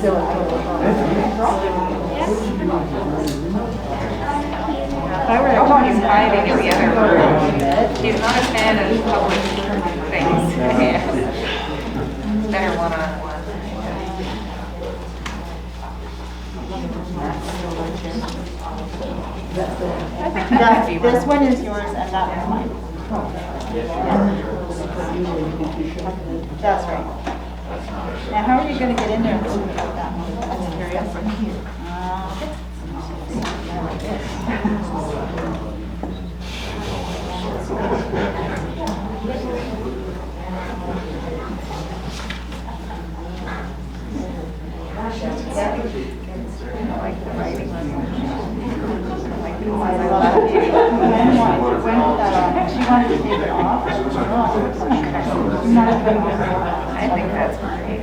Oh, he's hiding in the other room. He's not a fan of public things. Yeah. Better one-on-one. This one is yours and that one's mine. That's right. Now, how are you going to get in there without that one? I'm curious. She wanted to take it off. I think that's great.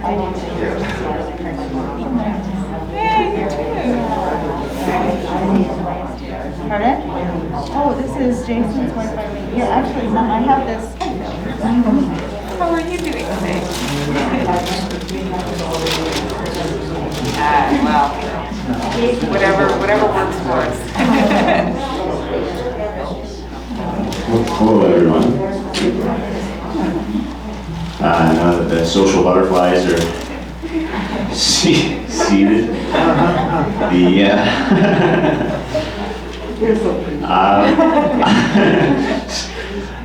Pardon? Oh, this is Jason's wife. Yeah, actually, I have this. How are you doing today? Well, whatever works for us. Hello, everyone. Now that the social butterflies are seated,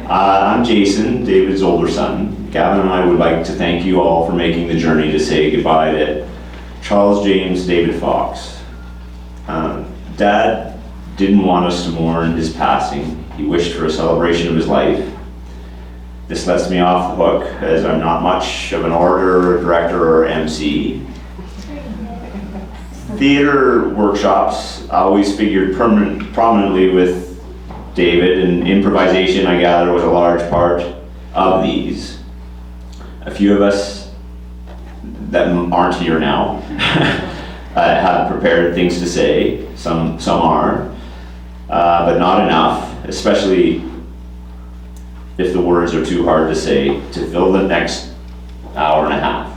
I'm Jason, David's older son. Gavin and I would like to thank you all for making the journey to say goodbye to Charles James David Fox. Dad didn't want us to mourn his passing. He wished for a celebration of his life. This lets me off the hook, as I'm not much of an orator, director, or MC. Theater workshops always figured prominently with David, and improvisation, I gather, was a large part of these. A few of us that aren't here now have prepared things to say. Some are, but not enough, especially if the words are too hard to say, to fill the next hour and a half.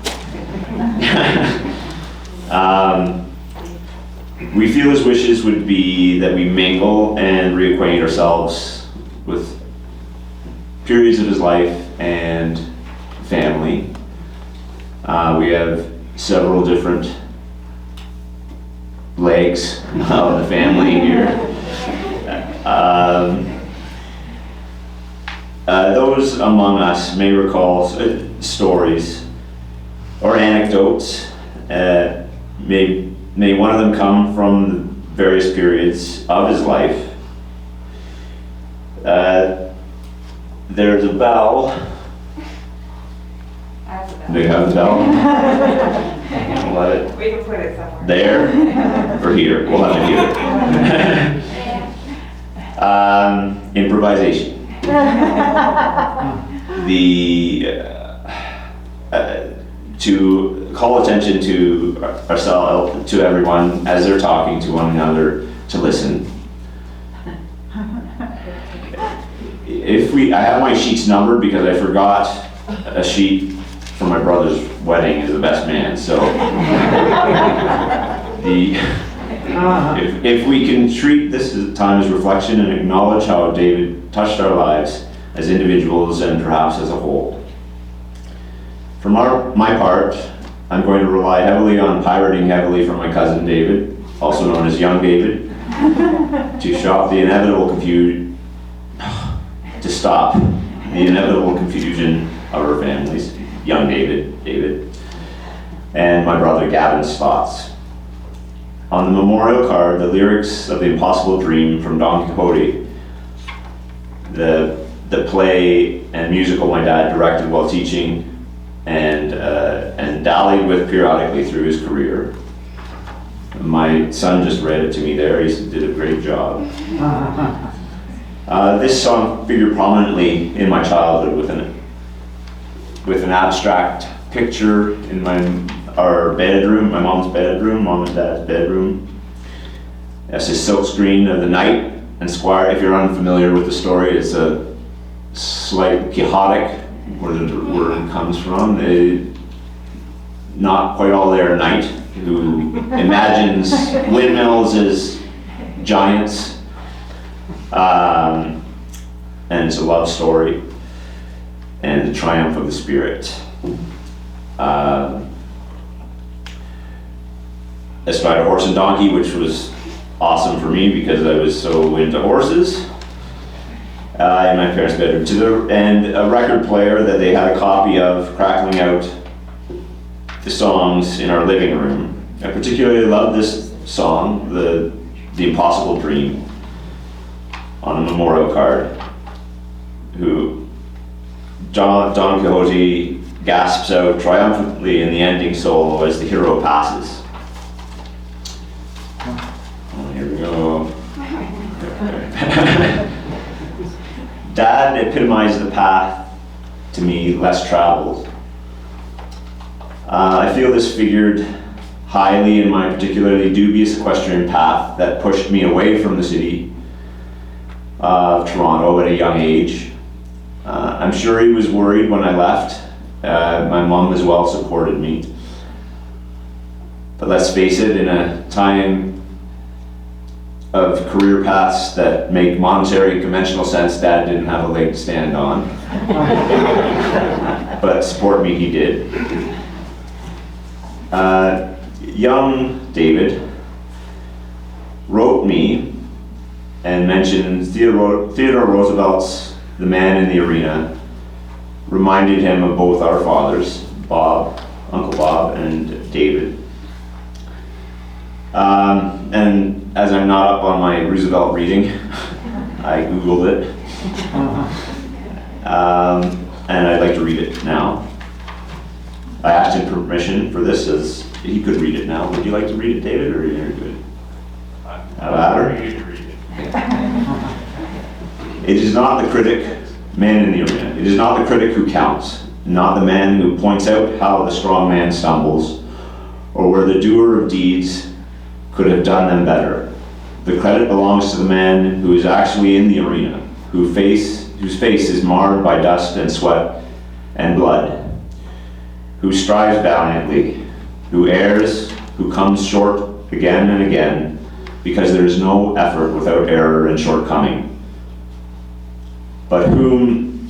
We feel his wishes would be that we mingle and reacquaint ourselves with periods of his life and family. We have several different legs of the family here. Those among us may recall stories or anecdotes. May one of them come from the various periods of his life. There's a bell. Do you have the bell? Let it. We can put it somewhere. There or here? We'll have it here. Improvisation. To call attention to ourselves, to everyone as they're talking to one another, to listen. I have my sheets numbered because I forgot a sheet for my brother's wedding as the best man. So if we can treat this time as reflection and acknowledge how David touched our lives as individuals and perhaps as a whole. For my part, I'm going to rely heavily on pirating heavily from my cousin David, also known as Young David, to stop the inevitable confusion of our families. Young David, and my brother Gavin's thoughts. On the memorial card, the lyrics of The Impossible Dream from Don Quixote, the play and musical my dad directed while teaching and dallied with periodically through his career. My son just read it to me there. He did a great job. This song figured prominently in my childhood with an abstract picture in our bedroom, my mom's bedroom, mom and dad's bedroom. That's a silk screen of the knight and squire. If you're unfamiliar with the story, it's a slight Quixotic, where the word comes from. not quite all there night, who imagines windmills as giants. And it's a love story and the triumph of the spirit. Astride a horse and donkey, which was awesome for me because I was so into horses. In my parents' bedroom, and a record player that they had a copy of crackling out the songs in our living room. I particularly love this song, the Impossible Dream, on a memorial card, who Don Quixote gasps out triumphantly in the ending solo as the hero passes. Oh, here we go. Dad epitomized the path, to me, less traveled. I feel this figured highly in my particularly dubious equestrian path that pushed me away from the city of Toronto at a young age. I'm sure he was worried when I left. My mom as well supported me. But let's face it, in a time of career paths that make monetary conventional sense, Dad didn't have a leg to stand on. But support me he did. Young David wrote me and mentioned Theodore Roosevelt's The Man in the Arena, reminded him of both our fathers, Bob, Uncle Bob, and David. And as I'm not up on my Roosevelt reading, I Googled it. And I'd like to read it now. I asked him permission for this as he could read it now. Would you like to read it, David, or you're good? It is not the critic, man in the arena. It is not the critic who counts, not the man who points out how the strong man stumbles, or where the doer of deeds could have done them better. The credit belongs to the man who is actually in the arena, whose face is marred by dust and sweat and blood, who strives valiantly, who errs, who comes short again and again, because there is no effort without error and shortcoming, but whom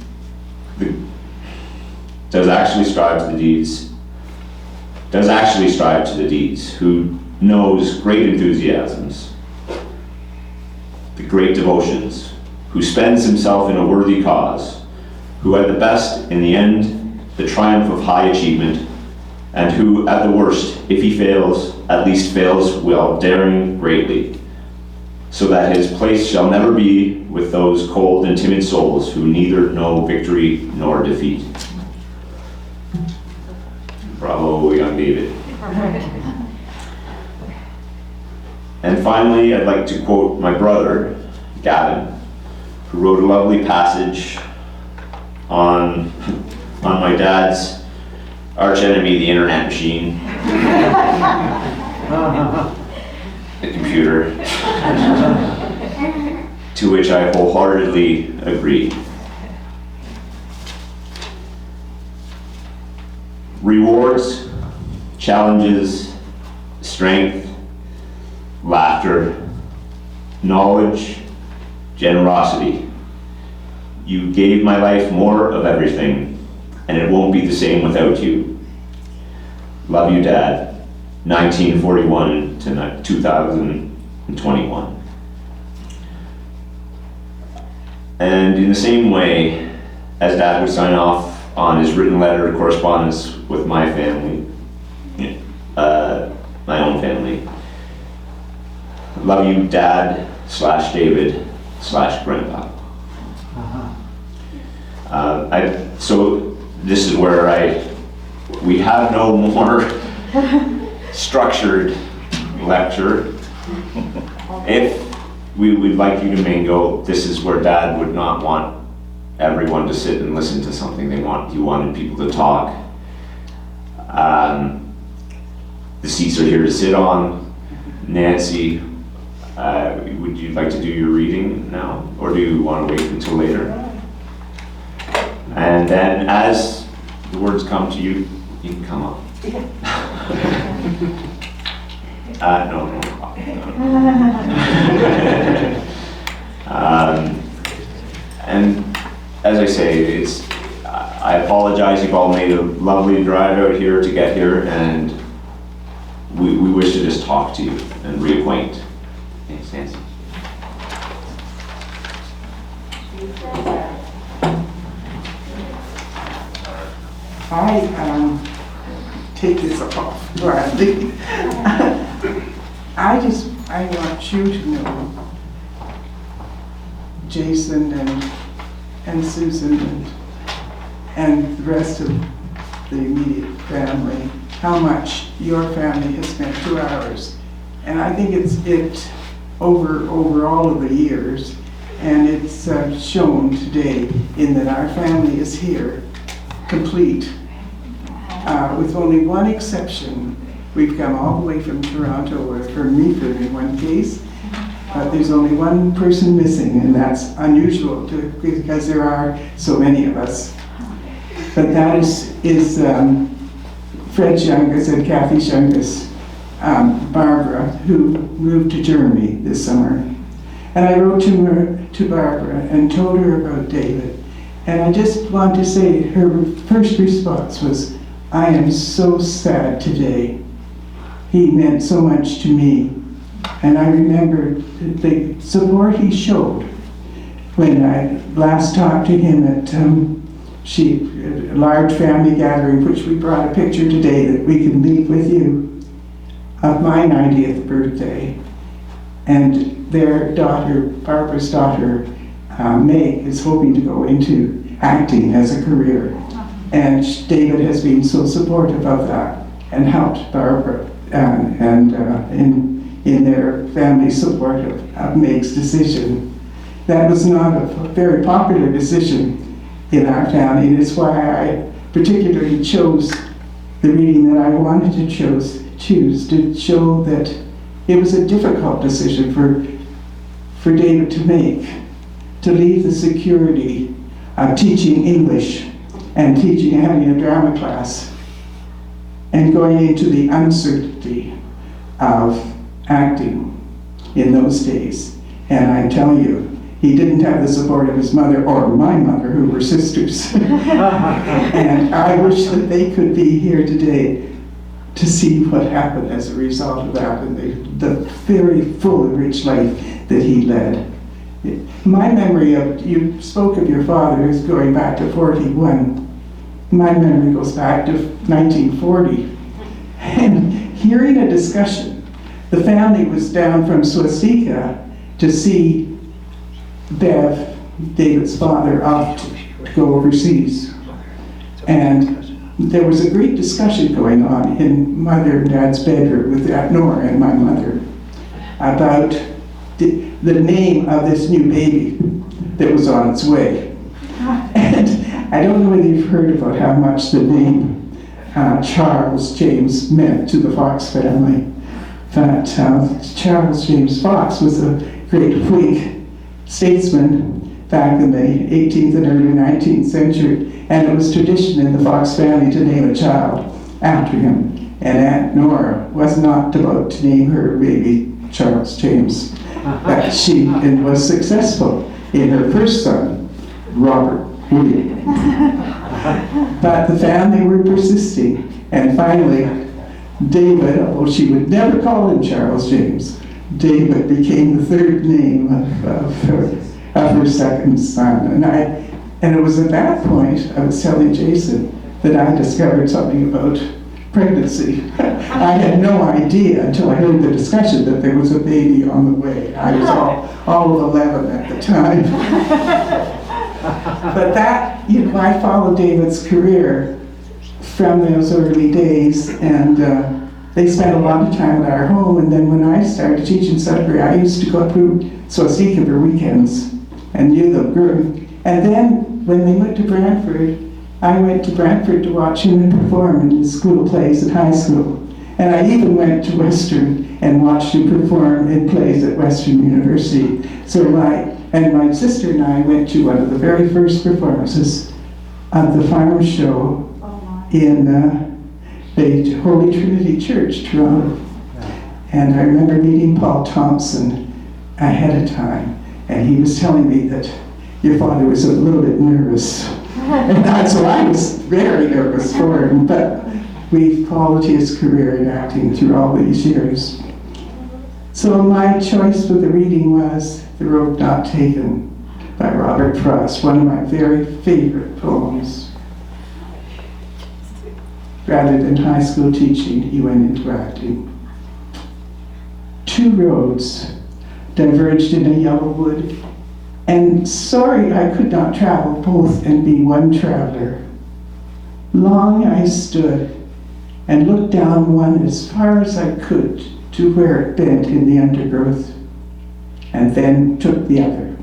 does actually strive to the deeds, who knows great enthusiasms, the great devotions, who spends himself in a worthy cause, who at the best, in the end, the triumph of high achievement, and who at the worst, if he fails, at least fails while daring greatly, so that his place shall never be with those cold and timid souls who neither know victory nor defeat. Bravo, young David. And finally, I'd like to quote my brother, Gavin, who wrote a lovely passage on my dad's archenemy, the internet machine, the computer, to which I wholeheartedly agree. Rewards, challenges, strength, laughter, knowledge, generosity. You gave my life more of everything, and it won't be the same without you. Love you, Dad. 1941 to 2021. And in the same way as Dad would sign off on his written letter of correspondence with my family, my own family, love you, Dad / David / Grandpa. So this is where we have no more structured lecture. If we would like you to mingle, this is where Dad would not want everyone to sit and listen to something. He wanted people to talk. The seats are here to sit on. Nancy, would you like to do your reading now, or do you want to wait until later? And then as the words come to you, you can come up. No. And as I say, I apologize, you've all made a lovely drive out here to get here, and we wish to just talk to you and reacquaint. Thanks, Nancy. I take this off gladly. I want you to know, Jason and Susan and the rest of the immediate family, how much your family has meant to ours. And I think it's over all of the years, and it's shown today in that our family is here, complete, with only one exception. We've come all the way from Toronto, or from Meaford in one case, but there's only one person missing, and that's unusual because there are so many of us. But that is Fred's youngest and Kathy's youngest, Barbara, who moved to Germany this summer. And I wrote to Barbara and told her about David. And I just want to say her first response was, "I am so sad today. He meant so much to me." And I remember the support he showed when I last talked to him at a large family gathering, which we brought a picture today that we can leave with you, of my 90th birthday. And their daughter, Barbara's daughter, Meg, is hoping to go into acting as a career. And David has been so supportive of that and helped Barbara in their family support of Meg's decision. That was not a very popular decision in our family, and it's why I particularly chose the reading that I wanted to choose to show that it was a difficult decision for David to make, to leave the security of teaching English and having a drama class, and going into the uncertainty of acting in those days. And I tell you, he didn't have the support of his mother or my mother, who were sisters. And I wish that they could be here today to see what happened as a result of that, and the very full and rich life that he led. My memory of, you spoke of your father as going back to 41. My memory goes back to 1940. And hearing a discussion, the family was down from Swastika to see Bev, David's father, off to go overseas. And there was a great discussion going on in Mother and Dad's bedroom with Aunt Nora and my mother about the name of this new baby that was on its way. And I don't know whether you've heard about how much the name Charles James meant to the Fox family. That Charles James Fox was a great Whig statesman back in the 18th and early 19th century, and it was tradition in the Fox family to name a child after him. And Aunt Nora was not about to name her baby Charles James, but she was successful in her first son, Robert William. But the family were persisting, and finally David, although she would never call him Charles James, David became the third name of her second son. And it was at that point, I was telling Jason, that I discovered something about pregnancy. I had no idea until I heard the discussion that there was a baby on the way. I was all of 11 at the time. But that, I followed David's career from those early days, and they spent a lot of time at our home. And then when I started teaching Sudbury, I used to go up to Swastika for weekends and knew them. And then when they went to Brantford, I went to Brantford to watch him perform in his school plays at high school. And I even went to Western and watched him perform in plays at Western University. So my sister and I went to one of the very first performances of the farm show in the Holy Trinity Church, Toronto. And I remember meeting Paul Thompson ahead of time, and he was telling me that your father was a little bit nervous. And so I was very nervous for him, but we've followed his career in acting through all these years. So my choice for the reading was The Road Not Taken by Robert Frost, one of my very favorite poems. Rather than high school teaching, he went into acting. Two roads diverged in a yellow wood, and sorry I could not travel both and be one traveler. Long I stood and looked down one as far as I could to where it bent in the undergrowth, and then took the other.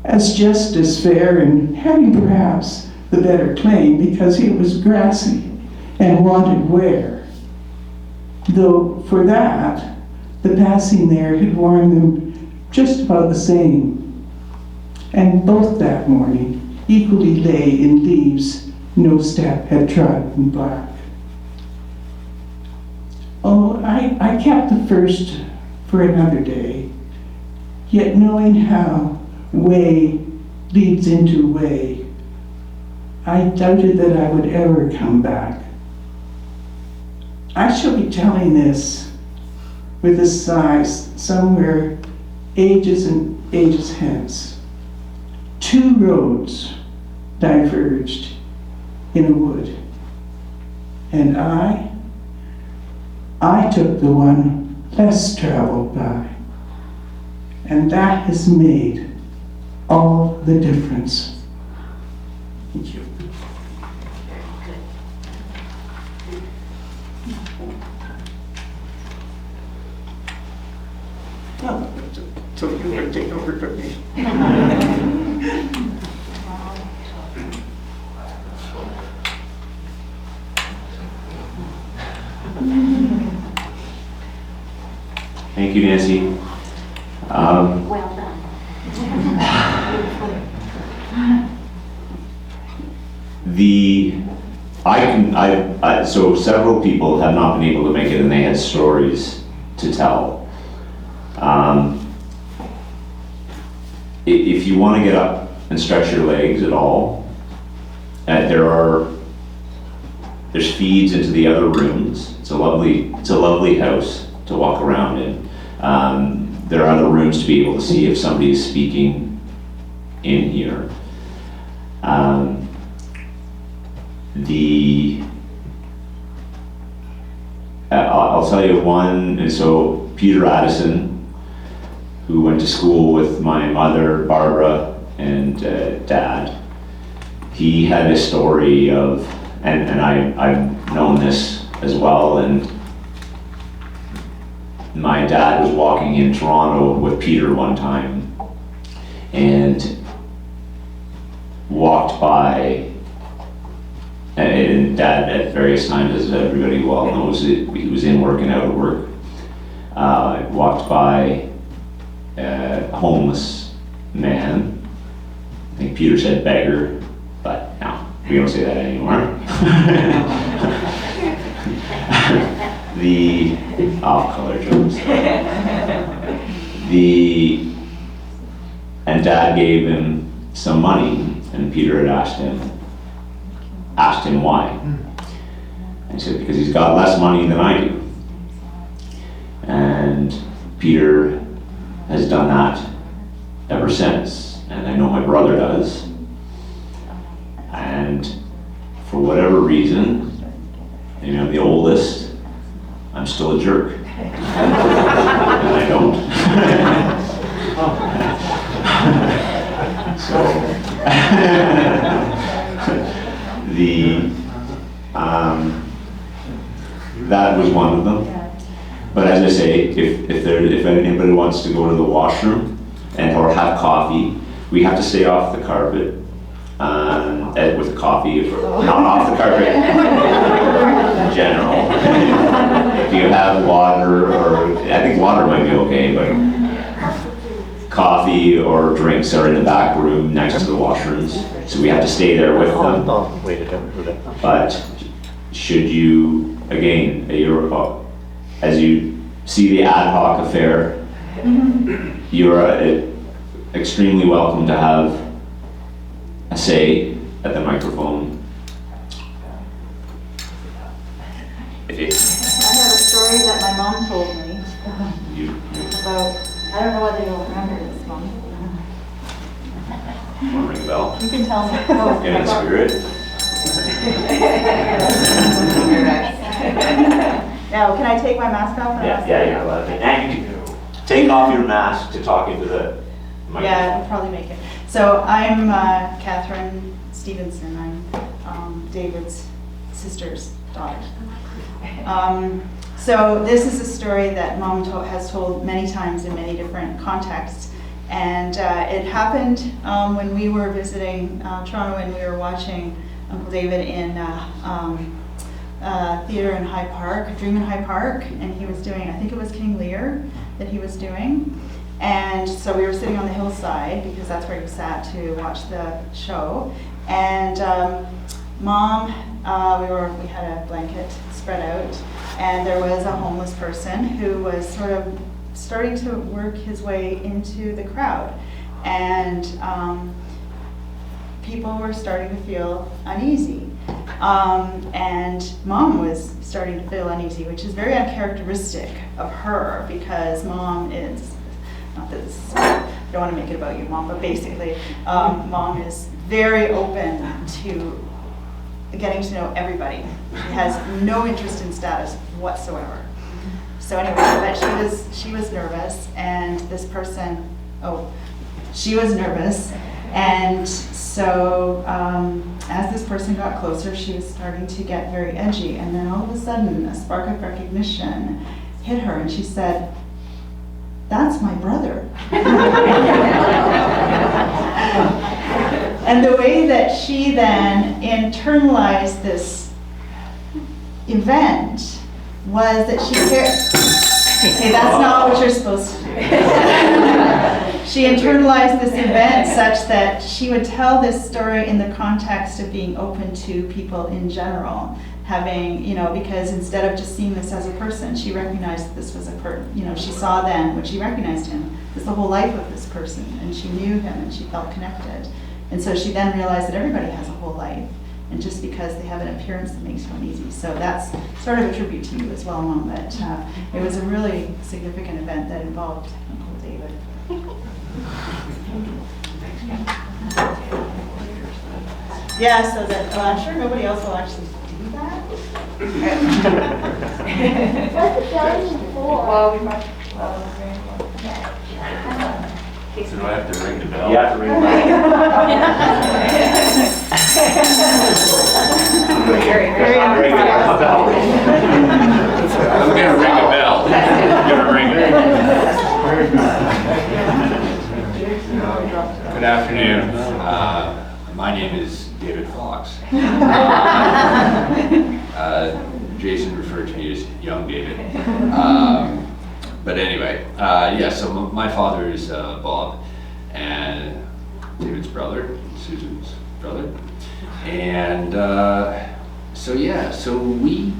As just as fair and having perhaps the better claim because it was grassy and wanted wear, though for that the passing there had worn them just about the same, and both that morning equally lay in leaves no step had trodden black. Oh, I kept the first for another day, yet knowing how way leads into way, I doubted that I would ever come back. I shall be telling this with a sigh somewhere ages and ages hence. Two roads diverged in a wood, and I took the one less traveled by, and that has made all the difference. Thank you. So you're going to take over from me. Thank you, Nancy. Well done. So several people have not been able to make it, and they had stories to tell. If you want to get up and stretch your legs at all, there's feeds into the other rooms. It's a lovely house to walk around in. There are other rooms to be able to see if somebody is speaking in here. I'll tell you one, and so Peter Addison, who went to school with my mother, Barbara, and Dad, he had a story of, and I've known this as well, and my dad was walking in Toronto with Peter one time, and walked by, and Dad at various times, as everybody well knows, he was in work and out of work, walked by a homeless man. I think Peter said beggar, but no, we don't say that anymore. Color jokes. And Dad gave him some money, and Peter had asked him why. And he said, because he's got less money than I do. And Peter has done that ever since, and I know my brother does. And for whatever reason, I'm the oldest, I'm still a jerk. And I don't. That was one of them. But as I say, if anybody wants to go to the washroom or have coffee, we have to stay off the carpet with coffee, not off the carpet in general. If you have water, or I think water might be okay, but coffee or drinks are in the back room next to the washrooms, so we have to stay there with them. But should you, again, as you see the ad hoc affair, you are extremely welcome to have a say at the microphone. I have a story that my mom told me about, I don't know whether you'll remember this one. Want to ring a bell? You can tell me. Get in the spirit. Now, can I take my mask off? and ask- Yeah, you're allowed to. And you can take off your mask to talk into the microphone. Yeah, I'll probably make it. So I'm Catherine Stevenson. I'm David's sister's daughter. So this is a story that Mom has told many times in many different contexts. And it happened when we were visiting Toronto and we were watching Uncle David in theater in High Park, Dream in High Park, and he was doing, I think it was King Lear that he was doing. And so we were sitting on the hillside because that's where he sat to watch the show. And Mom, we had a blanket spread out, and there was a homeless person who was sort of starting to work his way into the crowd. And people were starting to feel uneasy. And Mom was starting to feel uneasy, which is very uncharacteristic of her because Mom is, not that this, I don't want to make it about you, Mom, but basically, Mom is very open to getting to know everybody. She has no interest in status whatsoever. So anyway, but she was nervous, and this person, she was nervous, and so as this person got closer, she was starting to get very edgy, and then all of a sudden, a spark of recognition hit her, and she said, "That's my brother." And the way that she then internalized this event was that she cared. Okay, that's not what you're supposed to do. She internalized this event such that she would tell this story in the context of being open to people in general, having, because instead of just seeing this as a person, she recognized that this was she saw then when she recognized him, was the whole life of this person, and she knew him and she felt connected. And so she then realized that everybody has a whole life, and just because they have an appearance that makes you uneasy. So that's sort of a tribute to you as well, Mom, that it was a really significant event that involved Uncle David. Yeah, so that, I'm sure nobody else will actually do that. Well, we might, So do I have to ring the bell? You have to ring the bell. very, very. Ring the bell. I'm gonna ring a bell. You're gonna ring it. Good afternoon. My name is David Fox. Jason referred to me as Young David. But anyway, so my father is Bob, and David's brother, Susan's brother. And so we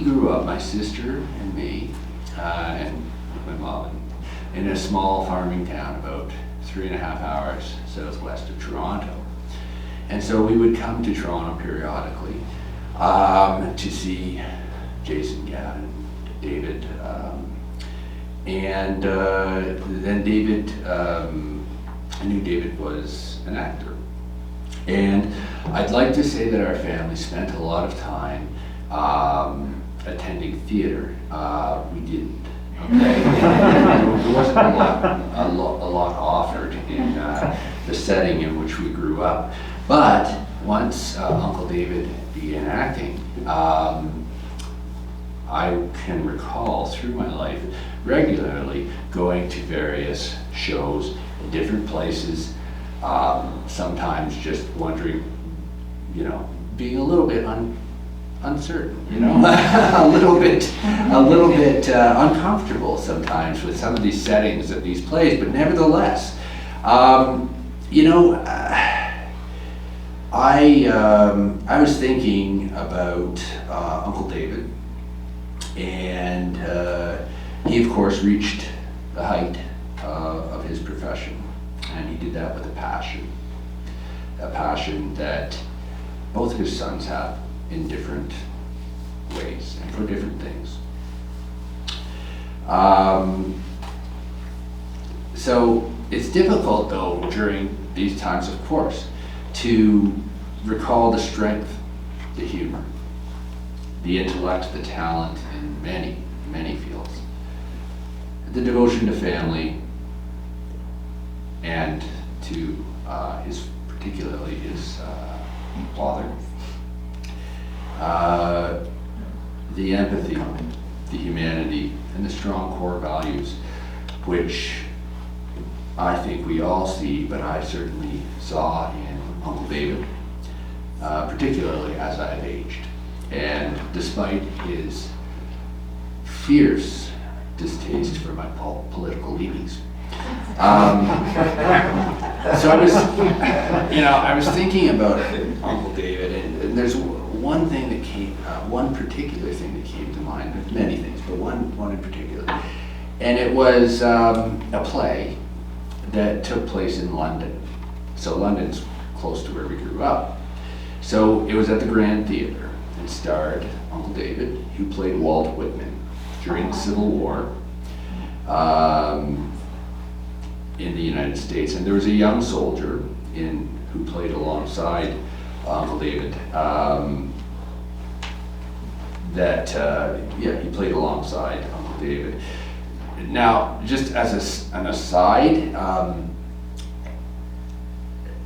grew up, my sister and me, and my mom, in a small farming town about 3.5 hours southwest of Toronto. And so we would come to Toronto periodically to see Jason, Gavin, David, and then David, I knew David was an actor. And I'd like to say that our family spent a lot of time attending theater. We didn't. Okay, there wasn't a lot offered in the setting in which we grew up. But once Uncle David began acting, I can recall through my life regularly going to various shows in different places, sometimes just wondering, being a little bit uncertain, a little bit uncomfortable sometimes with some of these settings of these plays, but nevertheless, I was thinking about Uncle David, and he of course reached the height of his profession, and he did that with a passion that both of his sons have in different ways and for different things. So it's difficult though during these times, of course, to recall the strength, the humor, the intellect, the talent in many, many fields, the devotion to family, and to particularly his father, the empathy, the humanity, and the strong core values, which I think we all see, but I certainly saw in Uncle David, particularly as I've aged. And despite his fierce distaste for my political leanings, so I was thinking about Uncle David, and there's one thing that one particular thing that came to mind. There's many things, but one in particular, and it was a play that took place in London. So London's close to where we grew up. So it was at the Grand Theatre. It starred Uncle David, who played Walt Whitman during the Civil War in the United States. And there was a young soldier who played alongside Uncle David. He played alongside Uncle David. Now, just as an aside,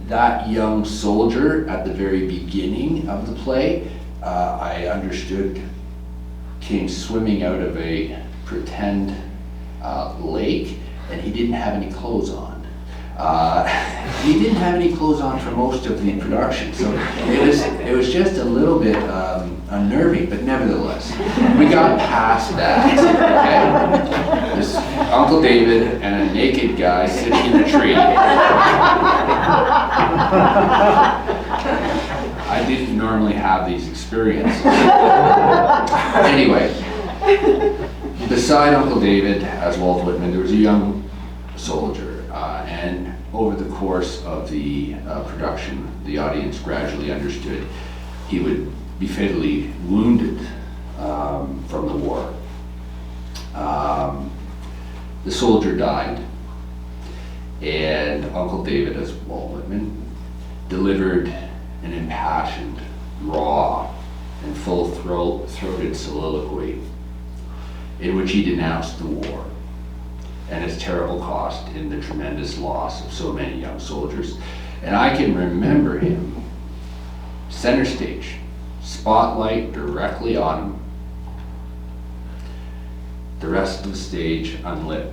that young soldier at the very beginning of the play, I understood, came swimming out of a pretend lake, and he didn't have any clothes on. He didn't have any clothes on for most of the production, so it was just a little bit unnerving, but nevertheless, we got past that. Okay? This Uncle David and a naked guy sitting in a tree. I didn't normally have these experiences. Anyway, beside Uncle David as Walt Whitman, there was a young soldier, and over the course of the production, the audience gradually understood he would be fatally wounded from the war. The soldier died, and Uncle David, as Walt Whitman, delivered an impassioned, raw, and full-throated soliloquy in which he denounced the war and its terrible cost in the tremendous loss of so many young soldiers. And I can remember him center stage, spotlight directly on him, the rest of the stage unlit.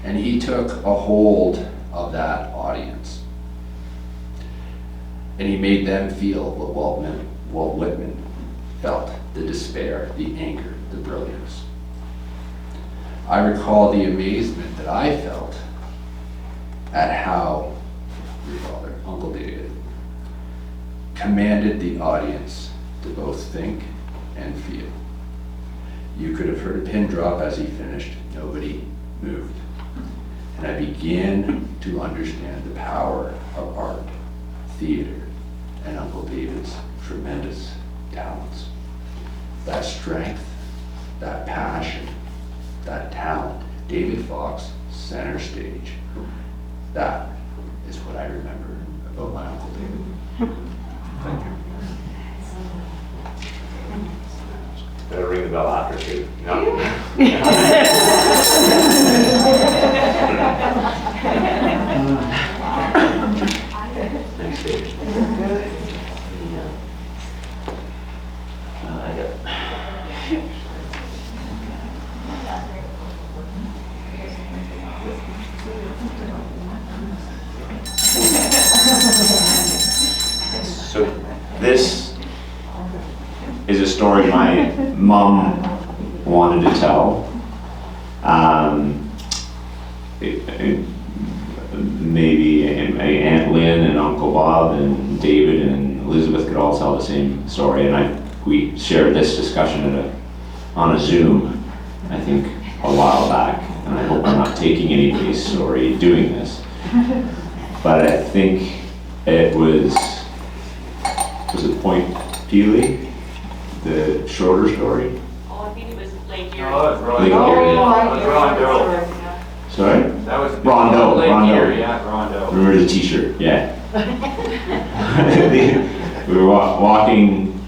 And he took a hold of that audience. And he made them feel what Walt Whitman felt, the despair, the anger, the brilliance. I recall the amazement that I felt at how your father, Uncle David, commanded the audience to both think and feel. You could have heard a pin drop as he finished. Nobody moved. And I began to understand the power of art, theater, and Uncle David's tremendous talents. That strength, that passion, that talent. David Fox, center stage. That is what I remember about my Uncle David. Thank you. Better ring the bell after too. No. Next page. So this is a story my mom wanted to tell. Maybe Aunt Lynn and Uncle Bob and David and Elizabeth could all tell the same story, and we shared this discussion on a Zoom, I think, a while back, and I hope I'm not taking anybody's story doing this. But I think it was it Point Peely, the Schroeder story? Oh, I think it was Lake Erie. Oh, that's Ron Lake Doe. Erie. That was Ron Doe. Sorry? That was Rondo, Lake Rondo. Erie, yeah, Rondo. Remember the t-shirt, yeah. We were walking,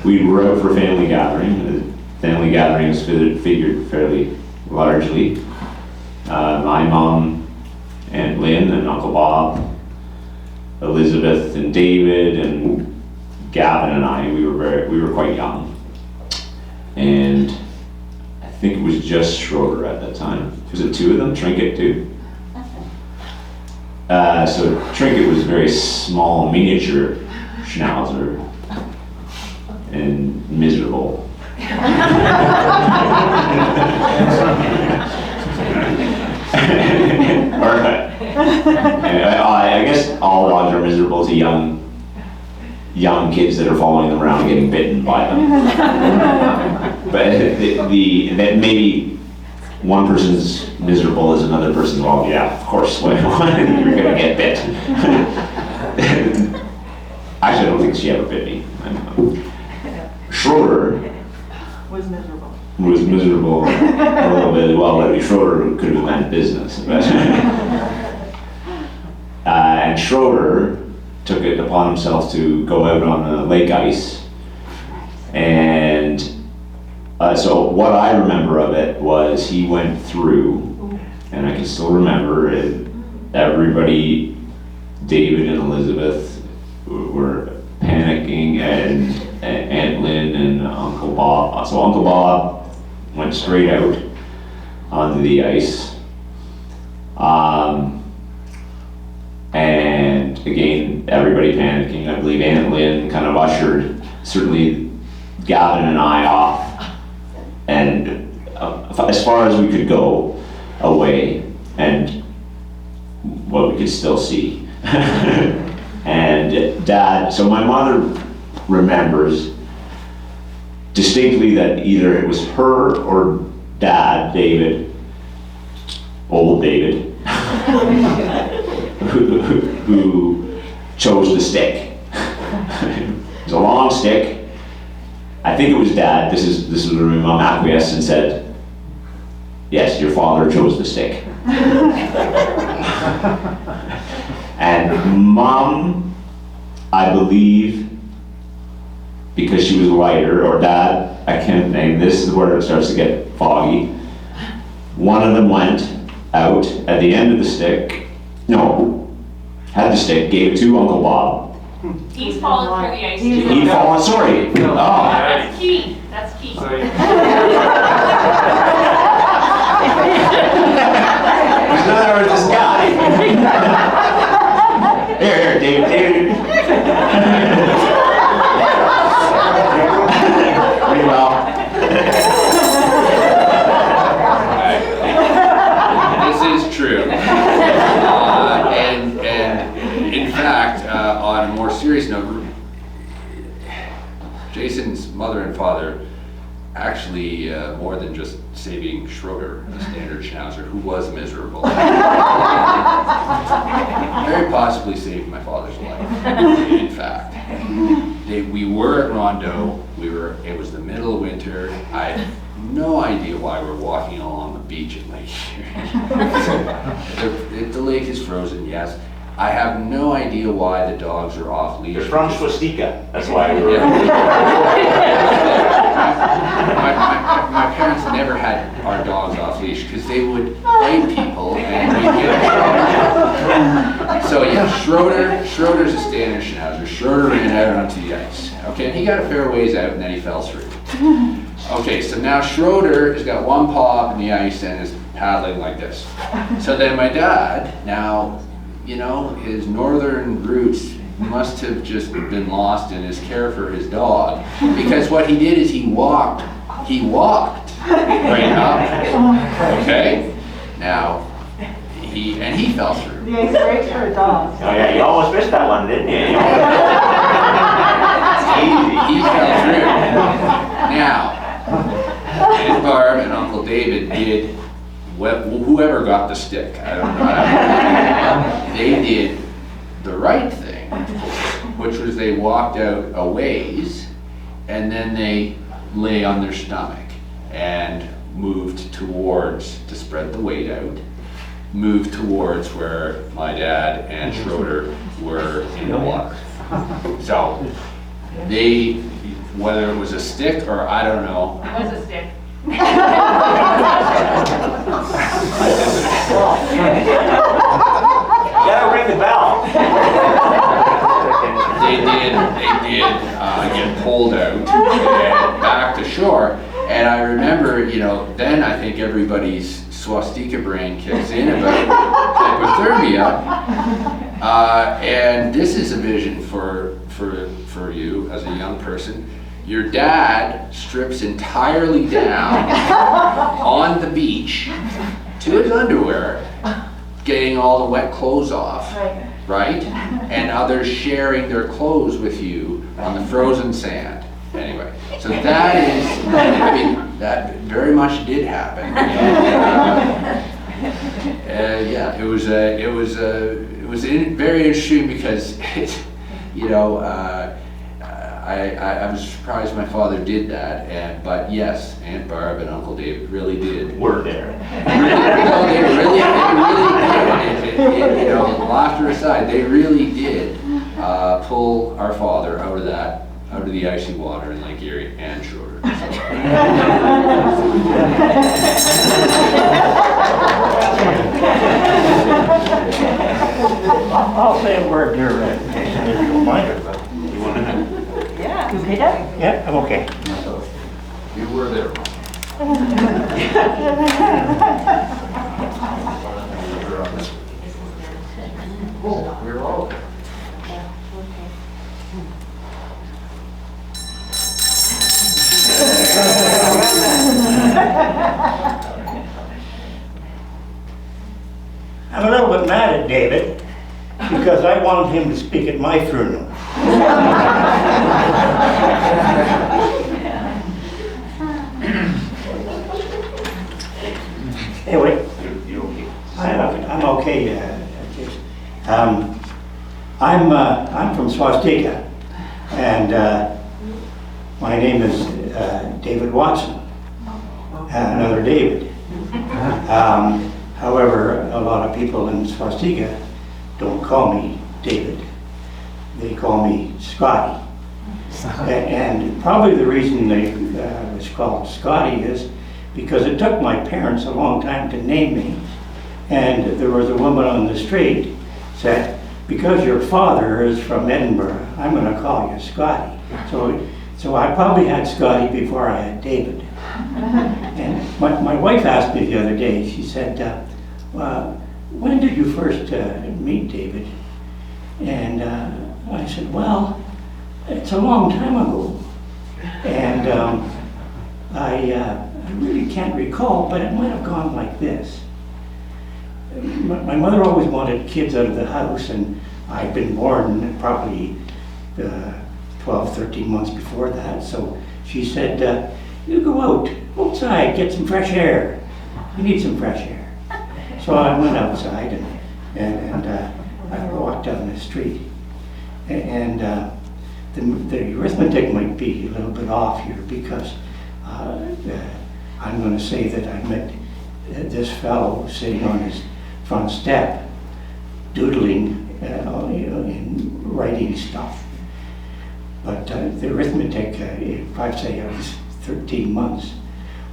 we were out for a family gathering. The family gathering was figured fairly largely. My mom, Aunt Lynn, and Uncle Bob, Elizabeth and David, and Gavin and I, we were quite young. And I think it was just Schroeder at that time. Was it two of them? Trinket too? So Trinket was a very small miniature schnauzer and miserable. I guess all dogs are miserable to young kids that are following them around and getting bitten by them. But that maybe one person's miserable as another person's, well, yeah, of course, you're gonna get bit. Actually, I don't think she ever bit me. Schroeder Was miserable. was miserable a little bit. Well, Schroeder could have meant business. But and Schroeder took it upon himself to go out on the lake ice. And so what I remember of it was he went through, and I can still remember it, everybody, David and Elizabeth, were panicking, and Aunt Lynn and Uncle Bob. So Uncle Bob went straight out onto the ice. And again, everybody panicking. I believe Aunt Lynn kind of ushered certainly Gavin and I off, and as far as we could go away, and what we could still see. And Dad, so my mother remembers distinctly that either it was her or Dad, David, old David, who chose the stick. It was a long stick. I think it was Dad. This is where my mom acquiesced and said, "Yes, your father chose the stick." And Mom, I believe, because she was lighter, or Dad, I can't name, this is where it starts to get foggy. One of them went out at the end of the stick, had the stick, gave it to Uncle Bob. He's fallen through the ice too. He'd fallen, sorry. Oh. That's Keith. That's Keith. So, In other words, this guy. Here, David. Pretty well. This is true. And in fact, on a more serious note, Jason's mother and father actually, more than just saving Schroeder, a standard schnauzer, who was miserable, very possibly saved my father's life, in fact. We were at Rondo, it was the middle of winter, I had no idea why we're walking along the beach at Lake Erie. The lake is frozen, yes. I have no idea why the dogs are off leash. You're from Swastika, that's why we were. My parents never had our dogs off leash because they would bite people and we'd get in trouble. So yeah, Schroeder's a standard schnauzer. Schroeder ran out onto the ice. Okay, and he got a fair ways out and then he fell through. Okay, so now Schroeder has got one paw up in the ice and is paddling like this. So then my dad, now, his northern roots must have just been lost in his care for his dog, because what he did is he walked right up, okay? Now, he fell through. Yeah, he's great for a dog. Oh yeah, you almost missed that one, didn't you? He fell through. Now, Aunt Barb and Uncle David did whoever got the stick, I don't know. They did the right thing, which was they walked out a ways and then they lay on their stomach and moved towards, to spread the weight out, moved towards where my dad and Schroeder were in the water. So they, whether it was a stick or I don't know. It was a stick. Gotta ring the bell. They did get pulled out and back to shore. And I remember, then I think everybody's swastika brain kicks in about hypothermia. And this is a vision for you as a young person. Your dad strips entirely down on the beach to his underwear, getting all the wet clothes off, right? And others sharing their clothes with you on the frozen sand. Anyway, so that is, that very much did happen. And, yeah, it was very interesting because I was surprised my father did that, but yes, Aunt Barb and Uncle David really did. We're there. They really did. Laughter aside, they really did pull our father out of the icy water in Lake Erie and Schroeder. I'll say a word here, if you don't mind. Yeah. You okay, Dad? Yeah, I'm okay. You were there. We were all there. I'm a little bit mad at David because I wanted him to speak at my funeral. Anyway, I'm okay. I'm from Swastika, and my name is David Watson, another David. However, a lot of people in Swastika don't call me David. They call me Scotty. And probably the reason they was called Scotty is because it took my parents a long time to name me. And there was a woman on the street said, because your father is from Edinburgh, I'm going to call you Scotty. So I probably had Scotty before I had David. And my wife asked me the other day, she said, when did you first meet David? And I said, well, it's a long time ago. And I really can't recall, but it might have gone like this. My mother always wanted kids out of the house, and I'd been born probably 12, 13 months before that. So she said, you go outside, get some fresh air. You need some fresh air. So I went outside and I walked down the street. And the arithmetic might be a little bit off here because I'm going to say that I met this fellow sitting on his front step, doodling, and writing stuff. But the arithmetic, if I say I was 13 months,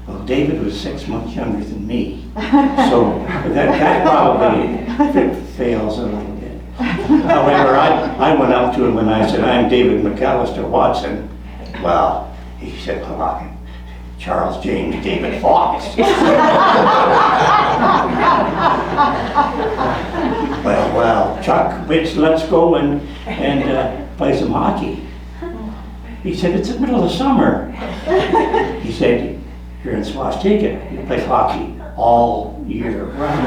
well, David was 6 months younger than me, so that probably fails a little bit. However, I went up to him and I said, I'm David McAllister Watson. Well, he said, well, I'm Charles James David Fox. well, Chuck, let's go and play some hockey. He said, it's the middle of summer. He said, you're in Swastika, you play hockey all year round.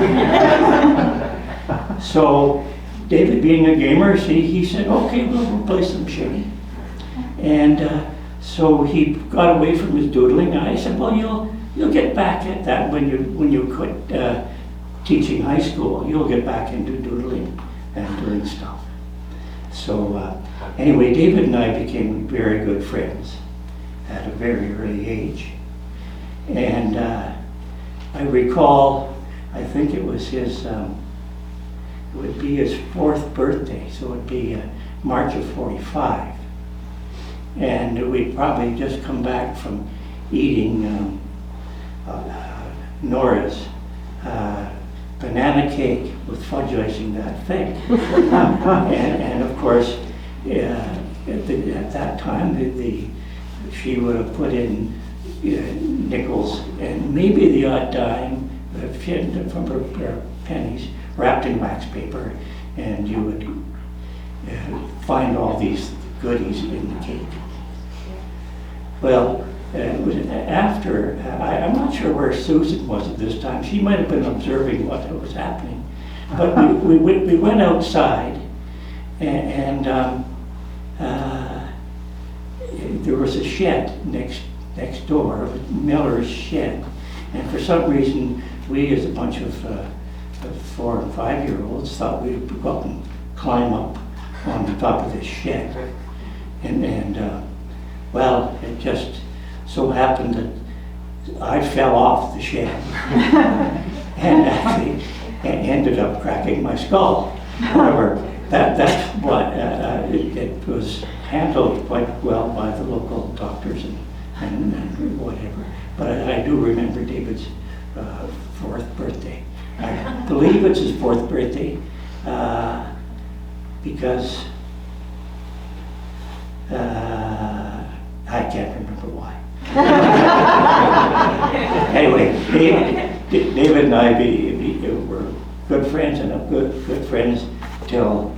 So David, being a gamer, he said, okay, we'll play some shinny. And so he got away from his doodling, and I said, well, you'll get back at that when you quit teaching high school. You'll get back into doodling and doing stuff. So anyway, David and I became very good friends at a very early age. And I recall, I think it was his, it would be his 4th birthday, so it would be March of 45. And we'd probably just come back from eating Nora's banana cake with fudge icing that thick. And of course, at that time, she would have put in nickels and maybe the odd dime from her pennies wrapped in wax paper, and you would find all these goodies in the cake. Well, it was after, I'm not sure where Susan was at this time. She might have been observing what was happening. But we went outside, and there was a shed next door, Miller's shed. And for some reason, we as a bunch of 4 and 5-year-olds thought we'd go up and climb up on the top of this shed. And well, it just so happened that I fell off the shed and actually ended up cracking my skull. However, that's what it was handled quite well by the local doctors and whatever. But I do remember David's 4th birthday. I believe it's his 4th birthday because I can't remember why. Anyway, David and I were good friends, and good friends till,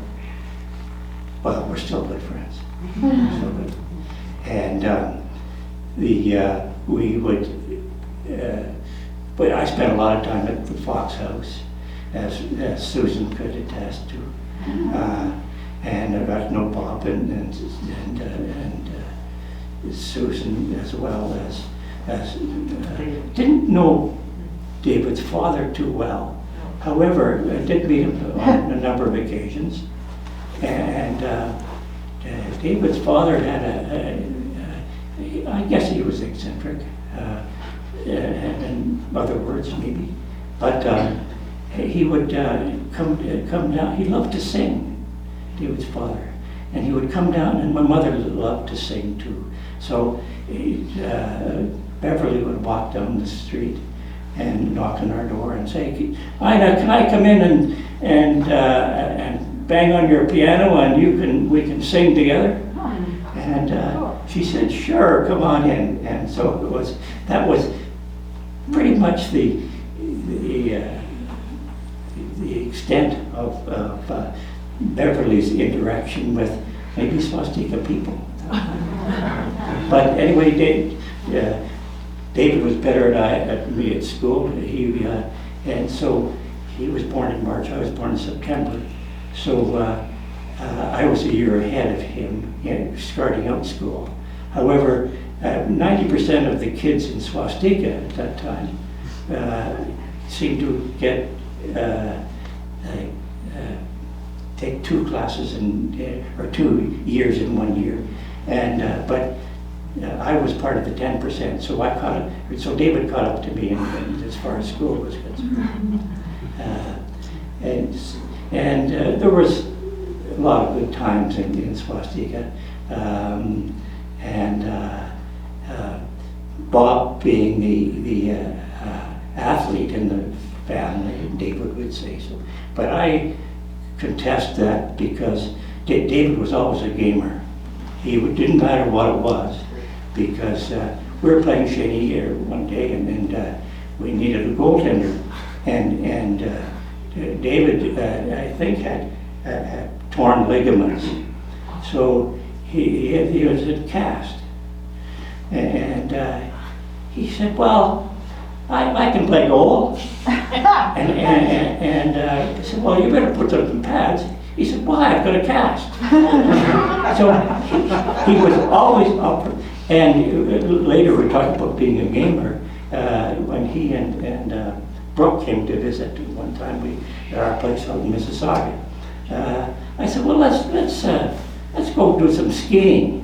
well, we're still good friends. Still good. And we would, but I spent a lot of time at the Fox House, as Susan could attest to. And I got to know Bob and Susan as well as didn't know David's father too well. However, I did meet him on a number of occasions. And David's father had I guess he was eccentric, in other words maybe, but he would come down. He loved to sing, David's father, and he would come down, and my mother loved to sing too. So Beverly would walk down the street and knock on our door and say, "Ina, can I come in and bang on your piano and we can sing together?" And she said, "Sure, come on in." And so that was pretty much the extent of Beverly's interaction with maybe Swastika people. But anyway, David was better than me at school. And so he was born in March. I was born in September. So I was a year ahead of him, starting out school. However, 90% of the kids in Swastika at that time seemed to get take 2 classes or 2 years in 1 year, and but I was part of the 10%, so I caught up. So David caught up to me as far as school was concerned, and there was a lot of good times in Swastika, and Bob being the athlete in the family, David would say so. But I contest that because David was always a gamer. It didn't matter what it was, because we were playing shinny here one day, and we needed a goaltender, and David I think had torn ligaments, so he was in cast, and he said, "Well, I can play goal." And I said, "Well, you better put them in pads." He said, why, I've got a cast. So he was always up. And later we talked about being a gamer. When he and Brooke came to visit one time at our place out in Mississauga. I said, well, let's go do some skiing.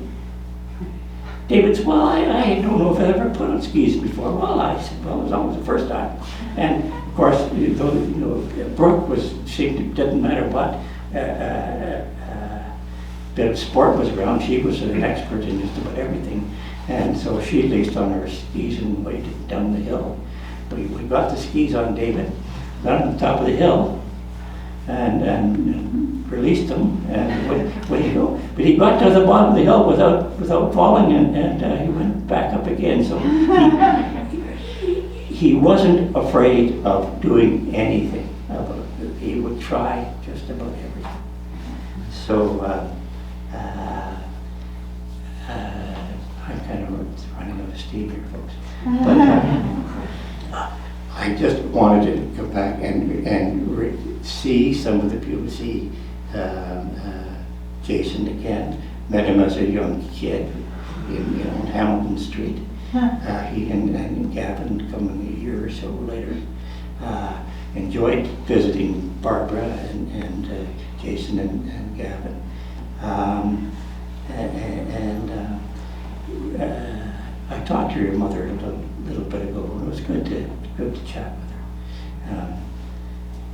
David said, well, I don't know if I've ever put on skis before. Well, I said, well, it was always the first time. And of course, Brooke didn't matter what bit of sport was around, she was an expert in just about everything. And so she laced on her skis and waded down the hill. We got the skis on David, got on the top of the hill, and released them, and away he go. But he got to the bottom of the hill without falling, and he went back up again. So he wasn't afraid of doing anything. He would try just about everything. So I'm kind of running out of steam here, folks. But I just wanted to come back and see some of the people, see Jason again. Met him as a young kid in Hamilton Street. He and Gavin coming a year or so later. Enjoyed visiting Barbara and Jason and Gavin. I talked to your mother a little bit ago, and it was good to chat with her.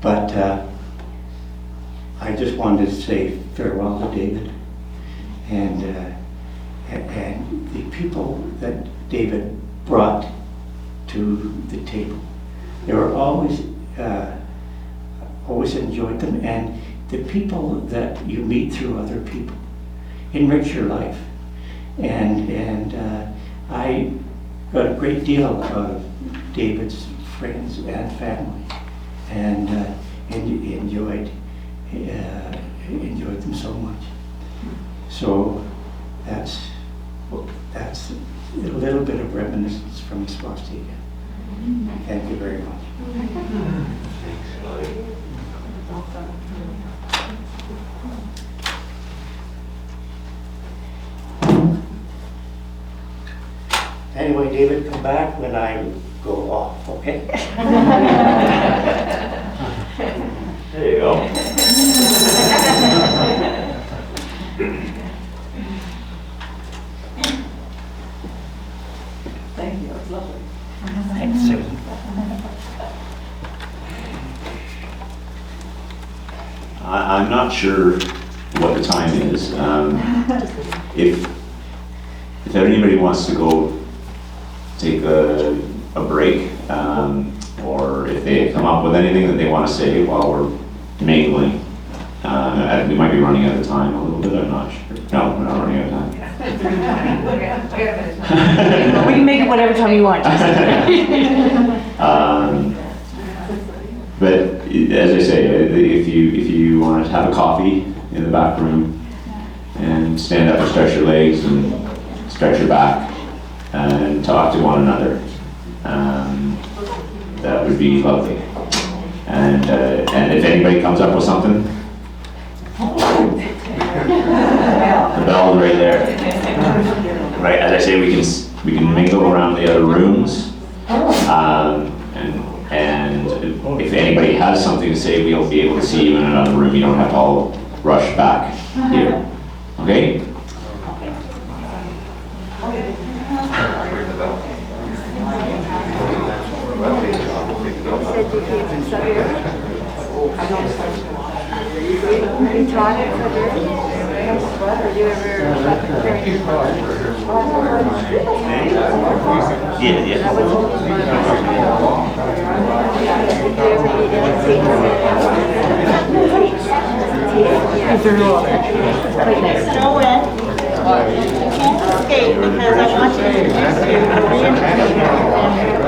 But I just wanted to say farewell to David and the people that David brought to the table. They were always enjoyed them, and the people that you meet through other people enrich your life. And I got a great deal out of David's friends and family, and enjoyed them so much. So that's a little bit of reminiscence from Swastika. Thank you very much. Anyway, David, come back when I go off, okay? There you go. Thank you, it was lovely. Thanks, Susan. I'm not sure what the time is. If anybody wants to go take a break, or if they come up with anything that they want to say while we're mingling, we might be running out of time a little bit, I'm not sure. No, we're not running out of time. We can make it whatever time you want. But as I say, if you want to have a coffee in the back room and stand up and stretch your legs and stretch your back and talk to one another, that would be lovely. And if anybody comes up with something, the bell's right there. Right, as I say, we can mingle around the other rooms, and if anybody has something to say, we'll be able to see you in another room. You don't have to all rush back here. Okay? So when you can't escape because I want you to introduce you.